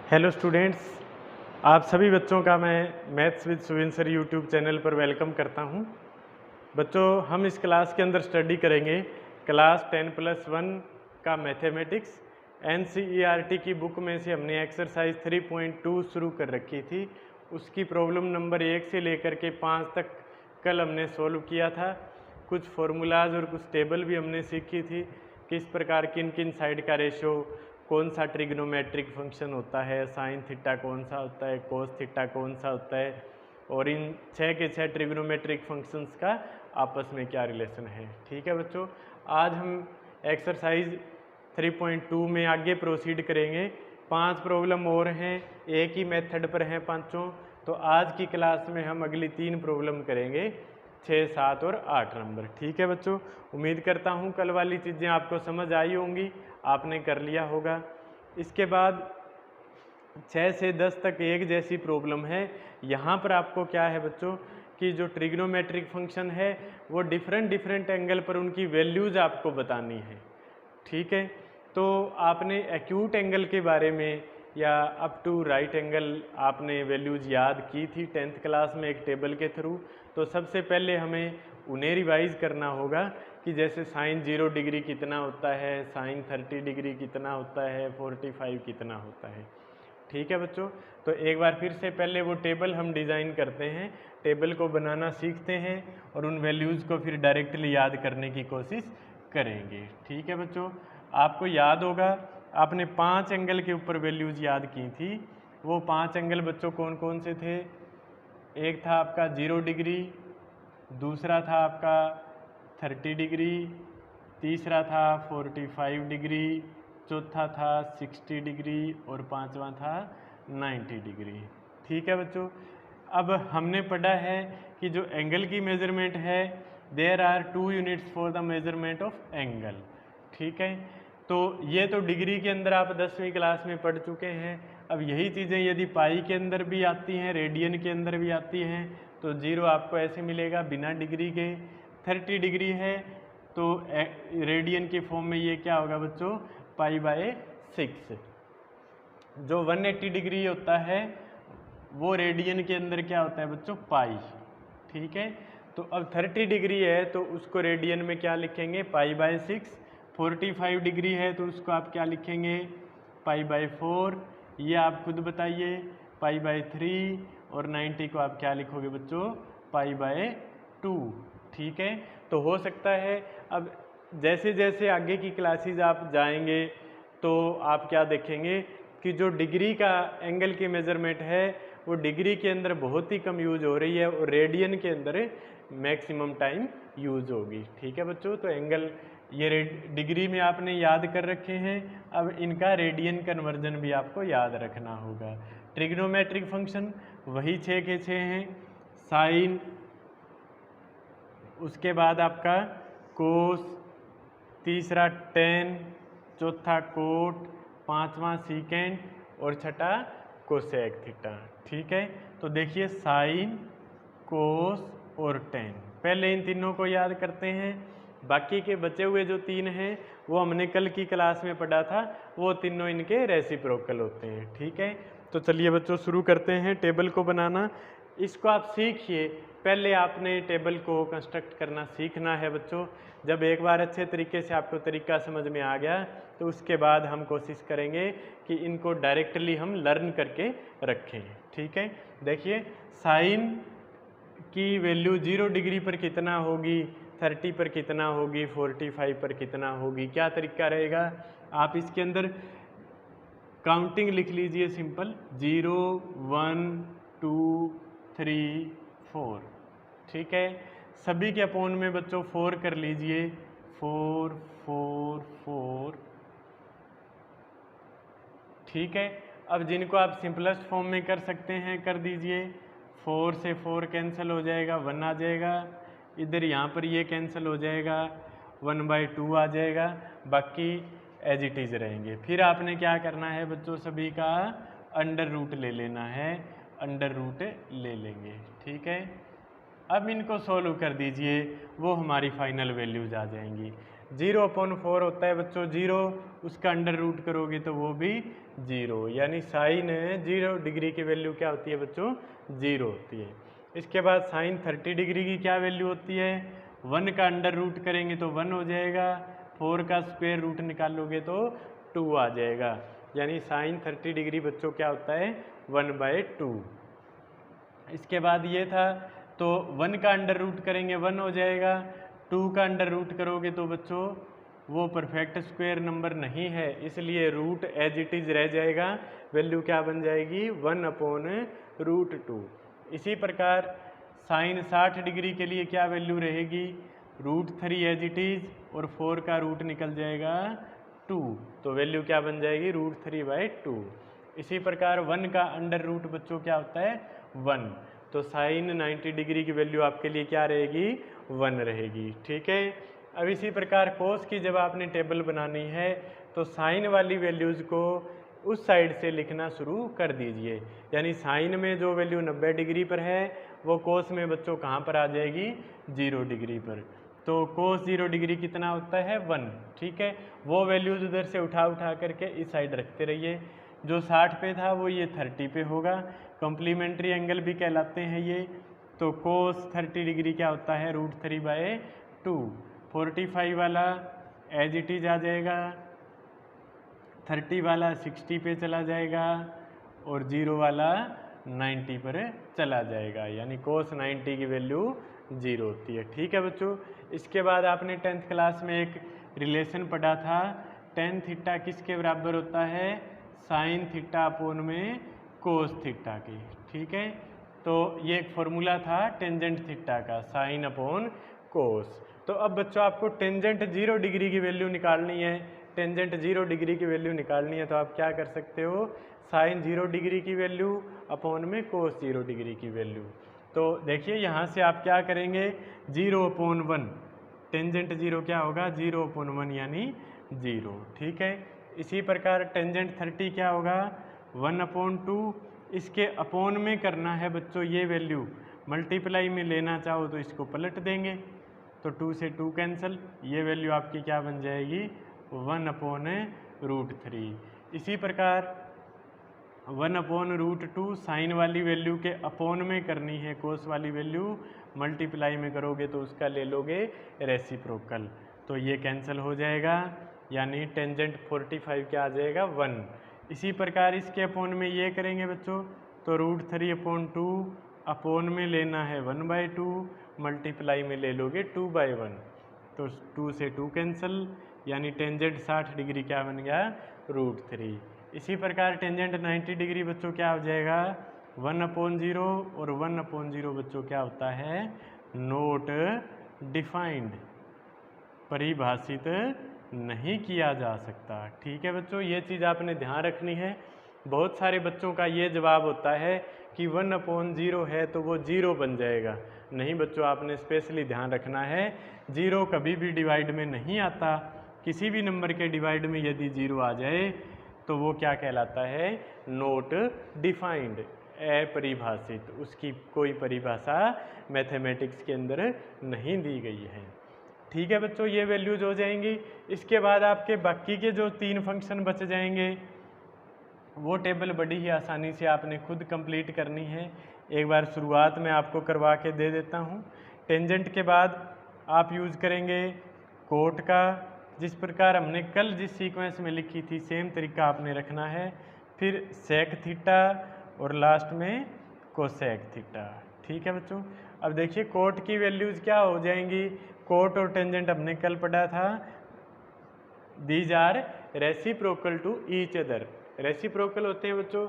Hello students, आप सभी बच्चों का मैं maths with Suvin sir YouTube channel पर वेलकम करता हूं। बच्चों, हम इस क्लास के अंदर स्टडी करेंगे क्लास 10+1 का मैथमेटिक्स। एनसीईआरटी की बुक में से हमने एक्सरसाइज 3.2 शुरू कर रखी थी। उसकी प्रॉब्लम नंबर 1 से लेकर के 5 तक कल हमने सॉल्व किया था। कुछ फॉर्मूलाज और कुछ टेबल भी हमने सीखी थी, किस प्रकार किन किन साइड का रेशो, कौन सा ट्रिग्नोमेट्रिक फंक्शन होता है, साइन थीटा कौन सा होता है, कोस थीटा कौन सा होता है, और इन 6 के 6 ट्रिग्नोमेट्रिक फंक्शंस का आपस में क्या रिलेशन है। ठीक है बच्चों, आज हम एक्सरसाइज 3.2 में आगे प्रोसीड करेंगे। 5 प्रॉब्लम और हैं, एक ही मेथड पर हैं पांचों। तो आज की क्लास में हम अगली 3 प्रॉब्लम करेंगे, 6, 7 और 8 नंबर। ठीक है बच्चों, उम्मीद करता हूँ कल वाली चीज़ें आपको समझ आई होंगी, आपने कर लिया होगा। इसके बाद 6 से 10 तक एक जैसी प्रॉब्लम है। यहाँ पर आपको क्या है बच्चों कि जो ट्रिग्नोमेट्रिक फंक्शन है वो डिफरेंट एंगल पर उनकी वैल्यूज़ आपको बतानी है। ठीक है, तो आपने एक्यूट एंगल के बारे में या अप टू राइट एंगल आपने वैल्यूज़ याद की थी 10th क्लास में एक टेबल के थ्रू। तो सबसे पहले हमें उन्हें रिवाइज करना होगा कि जैसे साइन 0 डिग्री कितना होता है, साइन 30 डिग्री कितना होता है, 45 कितना होता है। ठीक है बच्चों, तो एक बार फिर से पहले वो टेबल हम डिज़ाइन करते हैं, टेबल को बनाना सीखते हैं और उन वैल्यूज़ को फिर डायरेक्टली याद करने की कोशिश करेंगे। ठीक है बच्चों, आपको याद होगा आपने 5 एंगल के ऊपर वैल्यूज़ याद की थी। वो 5 एंगल बच्चों कौन कौन से थे? एक था आपका 0 डिग्री, दूसरा था आपका 30 डिग्री, तीसरा था 45 डिग्री, चौथा था 60 डिग्री और पांचवा था 90 डिग्री। ठीक है बच्चों, अब हमने पढ़ा है कि जो एंगल की मेजरमेंट है, there are 2 units for the measurement of angle. ठीक है, तो ये तो डिग्री के अंदर आप 10वीं क्लास में पढ़ चुके हैं। अब यही चीज़ें यदि पाई के अंदर भी आती हैं, रेडियन के अंदर भी आती हैं, तो 0 आपको ऐसे मिलेगा बिना डिग्री के। 30 डिग्री है तो रेडियन के फॉर्म में ये क्या होगा बच्चों? π/6। जो 180 डिग्री होता है वो रेडियन के अंदर क्या होता है बच्चों? पाई। ठीक है, तो अब 30 डिग्री है तो उसको रेडियन में क्या लिखेंगे? π/6। 45 डिग्री है तो उसको आप क्या लिखेंगे? π/4। ये आप खुद बताइए, π/3। और 90 को आप क्या लिखोगे बच्चों? π/2। ठीक है, तो हो सकता है अब जैसे जैसे आगे की क्लासेस आप जाएंगे तो आप क्या देखेंगे कि जो डिग्री का एंगल की मेजरमेंट है वो डिग्री के अंदर बहुत ही कम यूज हो रही है और रेडियन के अंदर मैक्सिमम टाइम यूज होगी। ठीक है बच्चों, तो एंगल ये डिग्री में आपने याद कर रखे हैं, अब इनका रेडियन कन्वर्जन भी आपको याद रखना होगा। ट्रिग्नोमेट्रिक फंक्शन वही 6 के 6 हैं, साइन, उसके बाद आपका कोस, तीसरा टेन, चौथा कोट, पांचवा सीकेंट और छठा कोसेक थीटा। ठीक है, तो देखिए साइन, कोस और टेन, पहले इन तीनों को याद करते हैं। बाकी के बचे हुए जो 3 हैं वो हमने कल की क्लास में पढ़ा था, वो तीनों इनके रेसिप्रोकल होते हैं। ठीक है, तो चलिए बच्चों शुरू करते हैं टेबल को बनाना। इसको आप सीखिए, पहले आपने टेबल को कंस्ट्रक्ट करना सीखना है बच्चों। जब एक बार अच्छे तरीके से आपको तरीका समझ में आ गया तो उसके बाद हम कोशिश करेंगे कि इनको डायरेक्टली हम लर्न करके रखें। ठीक है, देखिए साइन की वैल्यू 0 डिग्री पर कितना होगी, 30 पर कितना होगी, 45 पर कितना होगी। क्या तरीका रहेगा? आप इसके अंदर काउंटिंग लिख लीजिए सिंपल, 0 1 2 3 4। ठीक है, सभी के अपोन में बच्चों 4 कर लीजिए, 4 4 4। ठीक है, अब जिनको आप सिंपलेस्ट फॉर्म में कर सकते हैं कर दीजिए। 4 से 4 कैंसिल हो जाएगा, 1 आ जाएगा, इधर यहाँ पर ये कैंसिल हो जाएगा, 1/2 आ जाएगा, बाकी एज इट इज़ रहेंगे। फिर आपने क्या करना है बच्चों, सभी का अंडर रूट ले लेना है, अंडर रूट ले लेंगे। ठीक है, अब इनको सोल्व कर दीजिए, वो हमारी फाइनल वैल्यूज आ जाएंगी। 0/4 होता है बच्चों 0, उसका अंडर रूट करोगे तो वो भी 0, यानी साइन 0 डिग्री की वैल्यू क्या होती है बच्चों 0 होती है। इसके बाद साइन 30 डिग्री की क्या वैल्यू होती है, 1 का अंडर रूट करेंगे तो 1 हो जाएगा, 4 का स्क्वायर रूट निकालोगे तो 2 आ जाएगा, यानी साइन 30 डिग्री बच्चों क्या होता है 1/2। इसके बाद ये था तो 1 का अंडर रूट करेंगे 1 हो जाएगा, 2 का अंडर रूट करोगे तो बच्चों वो परफेक्ट स्क्वायर नंबर नहीं है, इसलिए रूट एज इट इज़ रह जाएगा, वैल्यू क्या बन जाएगी 1/√2। इसी प्रकार साइन 60 डिग्री के लिए क्या वैल्यू रहेगी, √3 एज इट इज़ और 4 का रूट निकल जाएगा 2, तो वैल्यू क्या बन जाएगी √3/2। इसी प्रकार 1 का अंडर रूट बच्चों क्या होता है 1, तो साइन 90 डिग्री की वैल्यू आपके लिए क्या रहेगी 1 रहेगी। ठीक है, अब इसी प्रकार कोस की जब आपने टेबल बनानी है तो साइन वाली वैल्यूज़ को उस साइड से लिखना शुरू कर दीजिए, यानी साइन में जो वैल्यू 90 डिग्री पर है वो कोस में बच्चों कहाँ पर आ जाएगी 0 डिग्री पर, तो कोस 0 डिग्री कितना होता है 1। ठीक है, वो वैल्यूज़ उधर से उठा करके इस साइड रखते रहिए, जो 60 पे था वो ये 30 पे होगा, कॉम्प्लीमेंट्री एंगल भी कहलाते हैं ये, तो कोस 30 डिग्री क्या होता है √3/2। 45 वाला एज इट इज आ जाएगा, 30 वाला 60 पे चला जाएगा और 0 वाला 90 पर चला जाएगा, यानी कोस 90 की वैल्यू 0 होती है। ठीक है बच्चों, इसके बाद आपने 10th क्लास में एक रिलेशन पढ़ा था, tan थीटा किसके बराबर होता है साइन थीटा अपोन में कोस थीटा की। ठीक है, तो ये एक फॉर्मूला था टेंजेंट थीटा का साइन अपोन कोस। तो अब बच्चों आपको टेंजेंट 0 डिग्री की वैल्यू निकालनी है, टेंजेंट 0 डिग्री की वैल्यू निकालनी है तो आप क्या कर सकते हो साइन 0 डिग्री की वैल्यू अपोन में कोस 0 डिग्री की वैल्यू। तो देखिए यहाँ से आप क्या करेंगे 0/1, टेंजेंट 0 क्या होगा 0/1 यानी 0। ठीक है, इसी प्रकार टेंजेंट 30 क्या होगा 1/2, इसके अपोन में करना है बच्चों ये वैल्यू, मल्टीप्लाई में लेना चाहो तो इसको पलट देंगे तो 2 से 2 कैंसिल, ये वैल्यू आपकी क्या बन जाएगी 1/√3। इसी प्रकार 1/√2 साइन वाली वैल्यू के अपोन में करनी है कोस वाली वैल्यू, मल्टीप्लाई में करोगे तो उसका ले लोगे रेसिप्रोकल, तो ये कैंसिल हो जाएगा, यानी टेंजेंट 45 क्या आ जाएगा 1। इसी प्रकार इसके अपोन में ये करेंगे बच्चों तो √3/2 अपोन में लेना है 1/2, मल्टीप्लाई में ले लोगे 2/1, तो 2 से 2 कैंसिल, यानी टेंजेंट 60 डिग्री क्या बन गया √3। इसी प्रकार टेंजेंट 90 डिग्री बच्चों क्या हो जाएगा 1/0 और 1/0 बच्चों क्या होता है नोट डिफाइंड, परिभाषित नहीं किया जा सकता। ठीक है बच्चों, ये चीज़ आपने ध्यान रखनी है। बहुत सारे बच्चों का ये जवाब होता है कि 1/0 है तो वो 0 बन जाएगा, नहीं बच्चों आपने स्पेशली ध्यान रखना है 0 कभी भी डिवाइड में नहीं आता, किसी भी नंबर के डिवाइड में यदि 0 आ जाए तो वो क्या कहलाता है नोट डिफाइंड, अपरिभाषित, उसकी कोई परिभाषा मैथमेटिक्स के अंदर नहीं दी गई है। ठीक है बच्चों, ये वैल्यूज हो जाएंगी। इसके बाद आपके बाकी के जो 3 फंक्शन बच जाएंगे वो टेबल बड़ी ही आसानी से आपने खुद कंप्लीट करनी है। एक बार शुरुआत में आपको करवा के दे देता हूँ। टेंजेंट के बाद आप यूज़ करेंगे कोट का, जिस प्रकार हमने कल जिस सीक्वेंस में लिखी थी सेम तरीका आपने रखना है, फिर सेक थीटा और लास्ट में कोसेक थीटा। ठीक है बच्चों, अब देखिए कोट की वैल्यूज़ क्या हो जाएंगी, कोट और टेंजेंट हमने कल पढ़ा था, these are reciprocal to each other, reciprocal होते हैं बच्चों।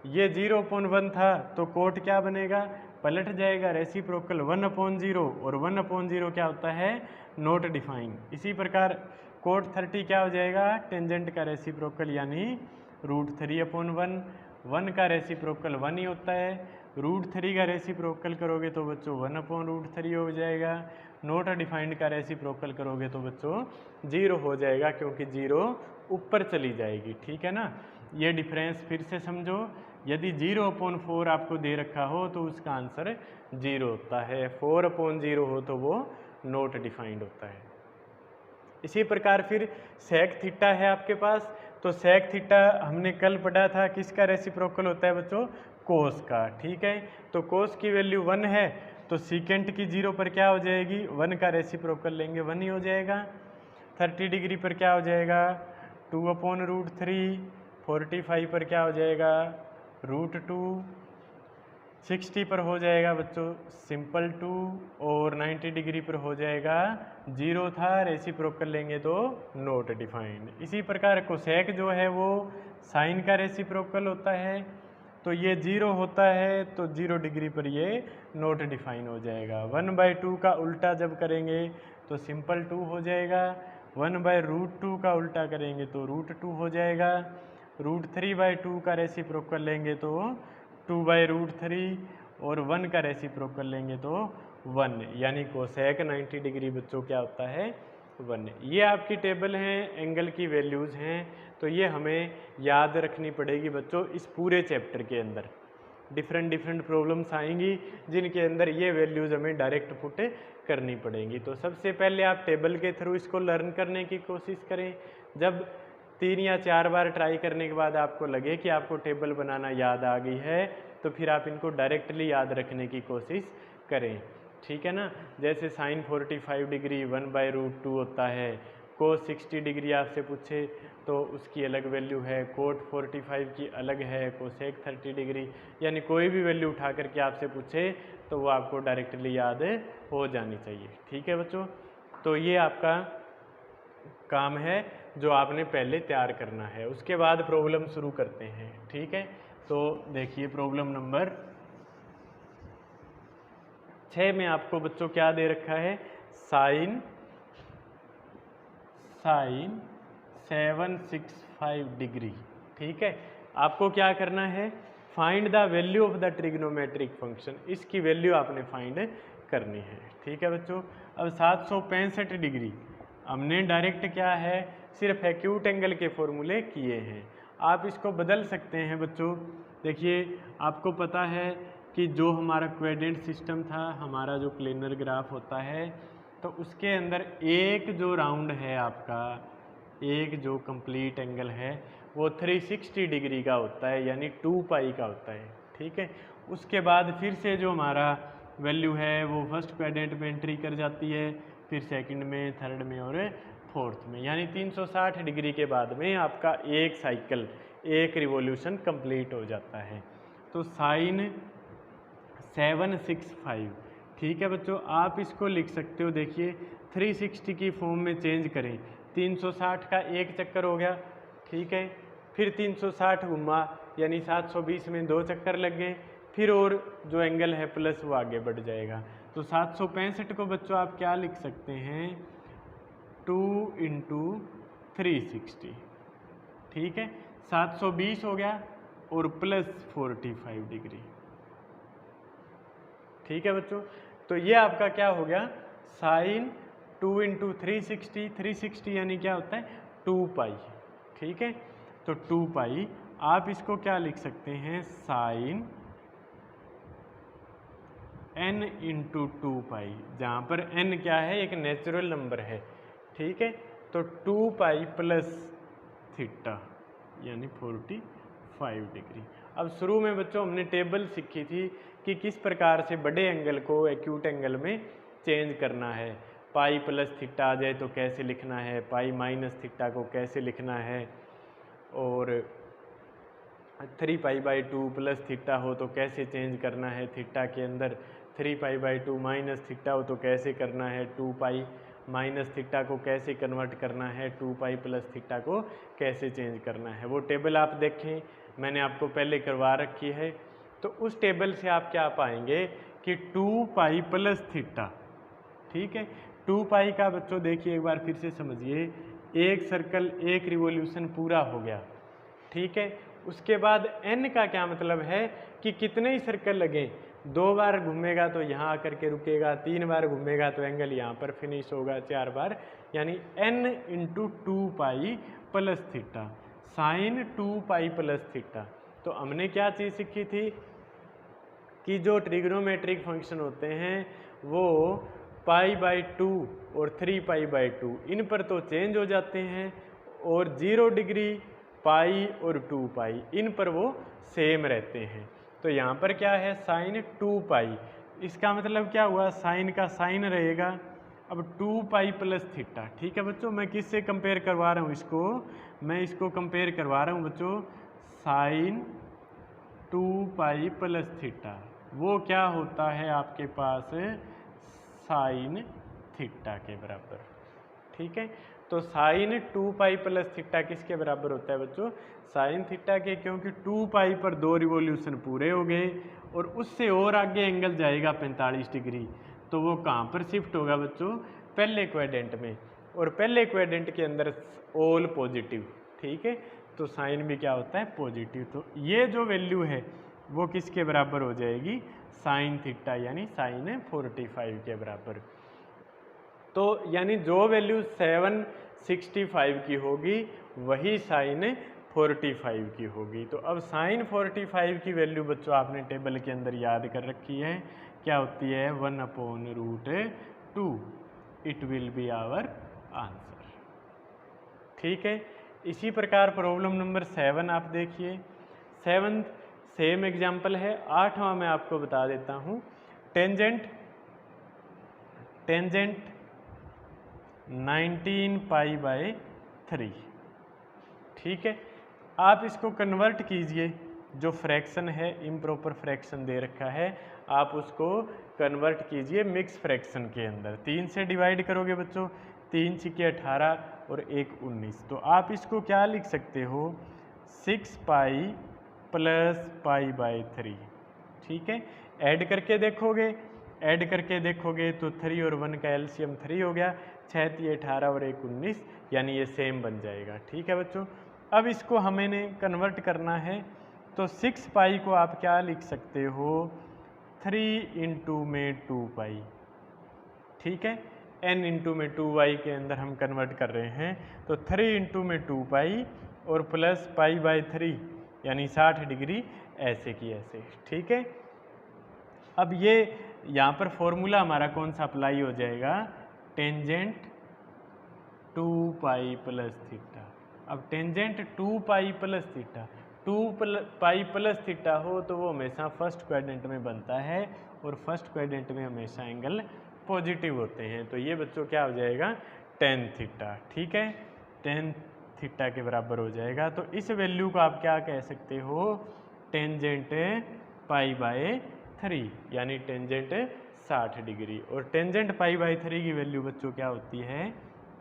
ये 0/1 था तो कोट क्या बनेगा पलट जाएगा रेसिप्रोकल 1/0 और 1/0 क्या होता है नोट डिफाइन। इसी प्रकार कोट 30 क्या हो जाएगा टेंजेंट का रेसिप्रोकल यानी √3/1, 1 का रेसिप्रोकल 1 ही होता है, √3 का रेसिप्रोकल करोगे तो बच्चों 1/√3 हो जाएगा, नोट डिफाइंड का रेसिप्रोकल करोगे तो बच्चों 0 हो जाएगा क्योंकि 0 ऊपर चली जाएगी। ठीक है ना, ये डिफरेंस फिर से समझो, यदि 0/4 आपको दे रखा हो तो उसका आंसर 0 होता है, 4/0 हो तो वो नोट डिफाइंड होता है। इसी प्रकार फिर सेक थीटा है आपके पास, तो सेक थीटा हमने कल पढ़ा था किसका रेसिप्रोकल होता है बच्चों, कोस का। ठीक है, तो कोस की वैल्यू 1 है, तो सीकेंट की 0 पर क्या हो जाएगी, 1 का रेसिप्रोकल लेंगे 1 ही हो जाएगा। 30 डिग्री पर क्या हो जाएगा, 2/√3। 45 पर क्या हो जाएगा, √2। 60 पर हो जाएगा बच्चों सिंपल 2, और 90 डिग्री पर हो जाएगा 0 था, रेसिप्रोकल लेंगे तो नॉट डिफाइंड। इसी प्रकार कोसेक जो है वो साइन का रेसिप्रोकल होता है, तो ये 0 होता है तो 0 डिग्री पर ये नॉट डिफाइन हो जाएगा। 1/2 का उल्टा जब करेंगे तो सिंपल 2 हो जाएगा, 1/√2 का उल्टा करेंगे तो √2 हो जाएगा, √3/2 का रेसिप्रोकल लेंगे तो 2/√3, और 1 का रेसिप्रोकल लेंगे तो 1, यानी कोसेक 90 डिग्री बच्चों क्या होता है, 1। ये आपकी टेबल है, एंगल की वैल्यूज़ हैं, तो ये हमें याद रखनी पड़ेगी बच्चों। इस पूरे चैप्टर के अंदर डिफरेंट प्रॉब्लम्स आएंगी जिनके अंदर ये वैल्यूज़ हमें डायरेक्ट पुट करनी पड़ेंगी। तो सबसे पहले आप टेबल के थ्रू इसको लर्न करने की कोशिश करें। जब 3 या 4 बार ट्राई करने के बाद आपको लगे कि आपको टेबल बनाना याद आ गई है, तो फिर आप इनको डायरेक्टली याद रखने की कोशिश करें। ठीक है ना, जैसे साइन 45 डिग्री 1/√2 होता है, कोस 60 डिग्री आपसे पूछे तो उसकी अलग वैल्यू है, कोट 45 की अलग है, कोसेक 30 डिग्री, यानी कोई भी वैल्यू उठा करके आपसे पूछे तो वो आपको डायरेक्टली याद हो जानी चाहिए। ठीक है बच्चों, तो ये आपका काम है जो आपने पहले तैयार करना है, उसके बाद प्रॉब्लम शुरू करते हैं। ठीक है, तो देखिए प्रॉब्लम नंबर 6 में आपको बच्चों क्या दे रखा है, साइन 765 डिग्री। ठीक है, आपको क्या करना है, find the value of the trigonometric function, इसकी वैल्यू आपने फाइंड करनी है। ठीक है बच्चों, अब 765 डिग्री हमने डायरेक्ट क्या है, सिर्फ एक्यूट एंगल के फॉर्मूले किए हैं। आप इसको बदल सकते हैं बच्चों। देखिए आपको पता है कि जो हमारा क्वाड्रेंट सिस्टम था, हमारा जो प्लेनर ग्राफ होता है, तो उसके अंदर एक जो राउंड है आपका, एक जो कंप्लीट एंगल है वो 360 डिग्री का होता है, यानी 2π का होता है। ठीक है, उसके बाद फिर से जो हमारा वैल्यू है वो फर्स्ट क्वाड्रेंट में एंट्री कर जाती है, फिर सेकंड में, थर्ड में और फोर्थ में, यानी 360 डिग्री के बाद में आपका एक साइकिल, एक रिवॉल्यूशन कंप्लीट हो जाता है। तो साइन 765। ठीक है बच्चों, आप इसको लिख सकते हो, देखिए 360 की फॉर्म में चेंज करें, 360 का एक चक्कर हो गया। ठीक है, फिर 360 घुमा, यानी 720 में 2 चक्कर लग गए, फिर और जो एंगल है प्लस वो आगे बढ़ जाएगा। तो 765 को बच्चों आप क्या लिख सकते हैं, 2 × 360। ठीक है, 720 हो गया और प्लस 45 डिग्री। ठीक है बच्चों, तो ये आपका क्या हो गया, साइन 2 × 360, 360 यानी क्या होता है 2π। ठीक है, तो 2π आप इसको क्या लिख सकते हैं, साइन n × 2π, जहाँ पर n क्या है, एक नेचुरल नंबर है। ठीक है, तो 2π + थीटा यानी 45 डिग्री। अब शुरू में बच्चों हमने टेबल सीखी थी कि किस प्रकार से बड़े एंगल को एक्यूट एंगल में चेंज करना है। पाई + थीटा आ जाए तो कैसे लिखना है, पाई - थीटा को कैसे लिखना है, और 3π/2 + थीटा हो तो कैसे चेंज करना है, थीटा के अंदर 3π/2 - थीटा हो तो कैसे करना है, 2π - थीटा को कैसे कन्वर्ट करना है, 2π + थीटा को कैसे चेंज करना है। वो टेबल आप देखें, मैंने आपको पहले करवा रखी है। तो उस टेबल से आप क्या पाएंगे कि 2π + थीटा। ठीक है, 2π का बच्चों देखिए एक बार फिर से समझिए, एक सर्कल, एक रिवॉल्यूशन पूरा हो गया। ठीक है, उसके बाद n का क्या मतलब है कि कितने ही सर्कल लगे, 2 बार घूमेगा तो यहाँ आकर के रुकेगा, 3 बार घूमेगा तो एंगल यहाँ पर फिनिश होगा, 4 बार, यानी n × 2π + थीटा, साइन 2π + थीटा। तो हमने क्या चीज़ सीखी थी कि जो ट्रिग्नोमेट्रिक फंक्शन होते हैं वो π/2 और 3π/2 इन पर तो चेंज हो जाते हैं, और 0 डिग्री, पाई और 2π इन पर वो सेम रहते हैं। तो यहाँ पर क्या है, साइन 2π, इसका मतलब क्या हुआ, साइन का साइन रहेगा। अब 2π प्लस थीटा, ठीक है बच्चों, मैं किससे कंपेयर करवा रहा हूँ इसको, मैं इसको कंपेयर करवा रहा हूँ बच्चों साइन 2π प्लस थीटा, वो क्या होता है आपके पास साइन थीटा के बराबर, ठीक है। तो साइन 2π प्लस थीटा किसके बराबर होता है बच्चों, साइन थीटा के, क्योंकि 2π पर 2 रिवोल्यूशन पूरे हो गए और उससे और आगे एंगल जाएगा 45 डिग्री, तो वो कहाँ पर शिफ्ट होगा बच्चों, पहले क्वाड्रेंट में, और पहले क्वाड्रेंट के अंदर ऑल पॉजिटिव, ठीक है। तो साइन भी क्या होता है, पॉजिटिव। तो ये जो वैल्यू है वो किसके बराबर हो जाएगी, साइन थीटा यानी साइन 45 के बराबर। तो यानी जो वैल्यू 765 की होगी वही साइन 45 की होगी। तो अब साइन 45 की वैल्यू बच्चों आपने टेबल के अंदर याद कर रखी है, क्या होती है, 1/√2, it will be our answer, ठीक है। इसी प्रकार प्रॉब्लम नंबर 7 आप देखिए, 7 सेम एग्जाम्पल है। 8वां मैं आपको बता देता हूँ, टेंजेंट 19π/3, ठीक है। आप इसको कन्वर्ट कीजिए, जो फ्रैक्शन है इम्प्रॉपर फ्रैक्शन दे रखा है, आप उसको कन्वर्ट कीजिए मिक्स फ्रैक्शन के अंदर। 3 से डिवाइड करोगे बच्चों, 3 × 18 और 1 19, तो आप इसको क्या लिख सकते हो, 6π + π/3, ठीक है। ऐड करके देखोगे तो 3 और 1 का एलसीएम 3 हो गया, 6 × 18 और 1 19, यानी ये सेम बन जाएगा, ठीक है बच्चों। अब इसको हमें कन्वर्ट करना है, तो 6π को आप क्या लिख सकते हो, 3 × में 2π, ठीक है। n × में 2y के अंदर हम कन्वर्ट कर रहे हैं, तो 3 × में 2π और प्लस π/3 यानी 60 डिग्री, ऐसे की ऐसे, ठीक है। अब ये यहाँ पर फॉर्मूला हमारा कौन सा अप्लाई हो जाएगा, टेंजेंट 2π प्लस थीटा। अब tangent 2π plus theta, 2π plus theta हो तो वो हमेशा फर्स्ट क्वाड्रेंट में बनता है, और फर्स्ट क्वाड्रेंट में हमेशा एंगल पॉजिटिव होते हैं। तो ये बच्चों क्या हो जाएगा, tan थीटा, ठीक है, tan थीटा के बराबर हो जाएगा। तो इस वैल्यू को आप क्या कह सकते हो, टेंजेंट π/3 यानी टेंजेंट 60 डिग्री, और टेंजेंट π/3 की वैल्यू बच्चों क्या होती है,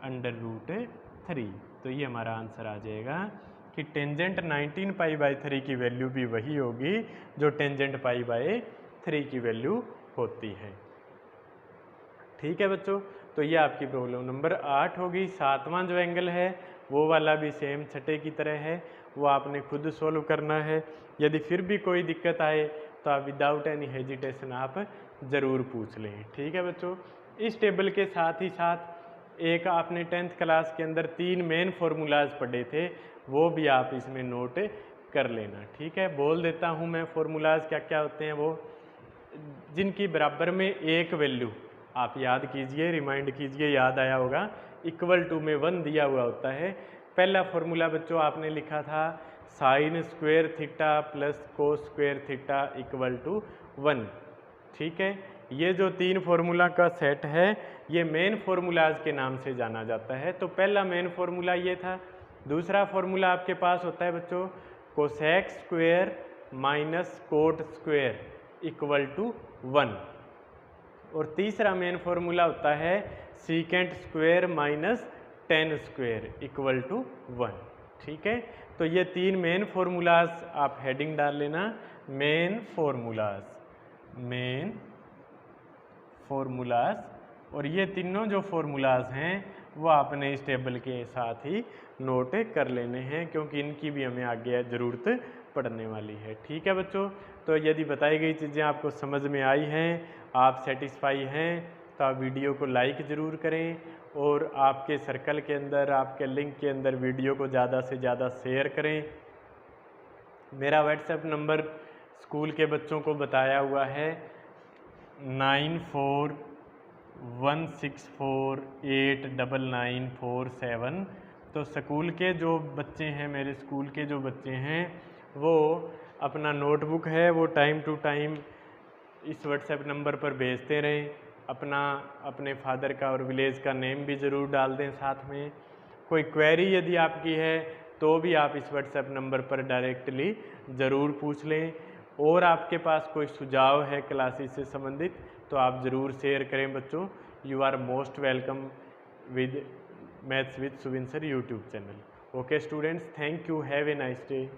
√3। तो ये हमारा आंसर आ जाएगा कि टेंजेंट 19π/3 की वैल्यू भी वही होगी जो टेंजेंट π/3 की वैल्यू होती है, ठीक है बच्चों। तो ये आपकी प्रॉब्लम नंबर 8 होगी। 7वां जो एंगल है वो वाला भी सेम छठे की तरह है, वो आपने खुद सोल्व करना है। यदि फिर भी कोई दिक्कत आए तो आप विदाउट एनी हेजिटेशन आप ज़रूर पूछ लें, ठीक है बच्चों। इस टेबल के साथ ही साथ एक आपने 10th क्लास के अंदर 3 मेन फार्मूलाज पढ़े थे, वो भी आप इसमें नोट कर लेना, ठीक है। बोल देता हूँ मैं फार्मूलाज क्या क्या होते हैं, वो जिनकी बराबर में एक वैल्यू आप याद कीजिए, रिमाइंड कीजिए, याद आया होगा, =, में 1 दिया हुआ होता है। पहला फॉर्मूला बच्चों आपने लिखा था sin square theta plus cos square theta = 1, ठीक है। ये जो 3 फार्मूला का सेट है ये मेन फार्मूलाज के नाम से जाना जाता है। तो पहला मेन फार्मूला ये था। दूसरा फार्मूला आपके पास होता है बच्चों cosec square minus cot square = 1, और तीसरा मेन फार्मूला होता है secant square minus ten square = 1, ठीक है। तो ये 3 मेन फार्मूलाज आप हेडिंग डाल लेना, मेन फार्मूलाज, और ये तीनों जो फार्मूलाज हैं वो आपने इस टेबल के साथ ही नोट कर लेने हैं, क्योंकि इनकी भी हमें आगे ज़रूरत पड़ने वाली है, ठीक है बच्चों। तो यदि बताई गई चीज़ें आपको समझ में आई हैं, आप सेटिस्फाई हैं, तो आप वीडियो को लाइक ज़रूर करें, और आपके सर्कल के अंदर, आपके लिंक के अंदर वीडियो को ज़्यादा से ज़्यादा शेयर करें। मेरा व्हाट्सएप नंबर स्कूल के बच्चों को बताया हुआ है 9414 1648994 तो स्कूल के जो बच्चे हैं, मेरे स्कूल के जो बच्चे हैं, वो अपना नोटबुक है वो टाइम टू टाइम इस व्हाट्सएप नंबर पर भेजते रहें। अपने फादर का और विलेज का नेम भी ज़रूर डाल दें साथ में। कोई क्वेरी यदि आपकी है तो भी आप इस व्हाट्सएप नंबर पर डायरेक्टली ज़रूर पूछ लें। और आपके पास कोई सुझाव है क्लासेस से संबंधित तो आप ज़रूर शेयर करें बच्चों। You are most welcome with maths with Suvin sir YouTube channel. Okay students, thank you, have a nice day.